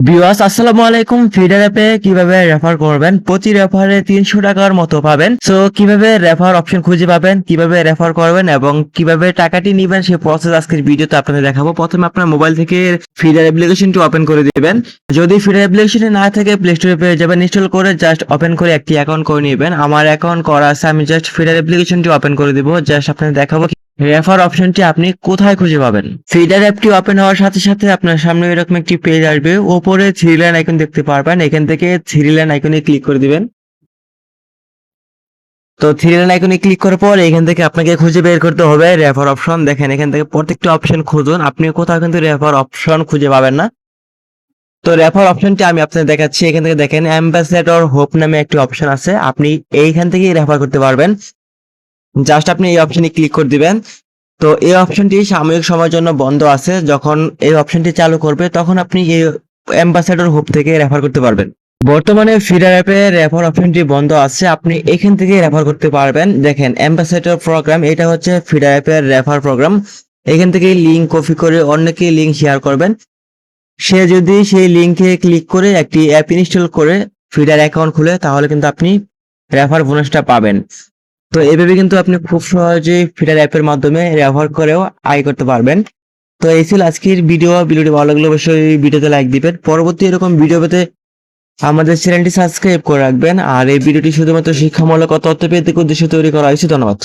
Viewers আসসালামু আলাইকুম। Feeder অ্যাপে কিভাবে রেফার করবেন, প্রতি রেফারে 300 টাকার মতো পাবেন। সো কিভাবে রেফার অপশন খুঁজে পাবেন, কিভাবে রেফার করবেন এবং কিভাবে টাকাটি নেবেন সেই প্রসেস আজকের ভিডিওতে আপনাদের দেখাবো। প্রথমে আপনার মোবাইল থেকে ফিডার অ্যাপ্লিকেশনটি ওপেন করে দিবেন। যদি ফিডার অ্যাপ্লিকেশনে না থাকে প্লে স্টোরে পেয়ে যাবেন, ইনস্টল করে জাস্ট ওপেন করে একটি অ্যাকাউন্ট করে নেবেন। আমার অ্যাকাউন্ট করা আছে, আমি জাস্ট ফিডার অ্যাপ্লিকেশনটি ওপেন করে দিব। জাস্ট আপনাদের দেখাবো রেফার অপশনটি আপনি কোথায় খুঁজে পাবেন। ফিডার অ্যাপটি ওপেন হওয়ার সাথে সাথে আপনার সামনে এরকম একটি পেজ আসবে, উপরে থ্রি লাইন আইকন দেখতে পারবেন। এখান থেকে থ্রি লাইন আইকনে ক্লিক করে দিবেন। তো থ্রি লাইন আইকনে ক্লিক করার পর এখান থেকে আপনাকে খুঁজে বের করতে হবে রেফার অপশন। দেখেন এখান থেকে প্রত্যেকটা অপশন খুঁজুন, আপনি কোথাও কিন্তু রেফার অপশন খুঁজে পাবেন না। তো রেফার অপশনটি আমি আপনাদের দেখাচ্ছি। এখান থেকে দেখেন অ্যাম্বাসেডর হোপ নামে একটি অপশন আছে, আপনি এইখান থেকেই রেফার করতে পারবেন। জাস্ট আপনি এই অপশনে ক্লিক করে দিবেন। তো এই অপশনটি সাময়িক সময়ের জন্য বন্ধ আছে, যখন এই অপশনটি চালু করবে তখন আপনি এই অ্যাম্বাসেডর হোপ থেকে রেফার করতে পারবেন। বর্তমানে ফিডার অ্যাপে রেফার অপশনটি বন্ধ আছে, আপনি এখান থেকে রেফার করতে পারবেন। দেখেন অ্যাম্বাসেডর প্রোগ্রাম, এটা হচ্ছে ফিডার অ্যাপের রেফার প্রোগ্রাম। এখান থেকে লিঙ্ক কপি করে অন্যকে লিঙ্ক শেয়ার করবেন। সে যদি সেই লিঙ্কে ক্লিক করে একটি অ্যাপ ইনস্টল করে ফিডার অ্যাকাউন্ট খুলে তাহলে কিন্তু আপনি রেফার বোনাসটা পাবেন। তো এভাবে কিন্তু আপনি খুব সহজেই ফিডার অ্যাপের মাধ্যমে রেফার করেও আয় করতে পারবেন। তো এই ছিল আজকের ভিডিওটি ভালো লাগলে অবশ্যই ভিডিওতে লাইক দিবেন। পরবর্তী এরকম ভিডিও পেতে আমাদের চ্যানেলটি সাবস্ক্রাইব করে রাখবেন। আর এই ভিডিওটি শুধুমাত্র শিক্ষামূলক ও তথ্য পেতে উদ্দেশ্যে তৈরি করা হয়েছে। ধন্যবাদ।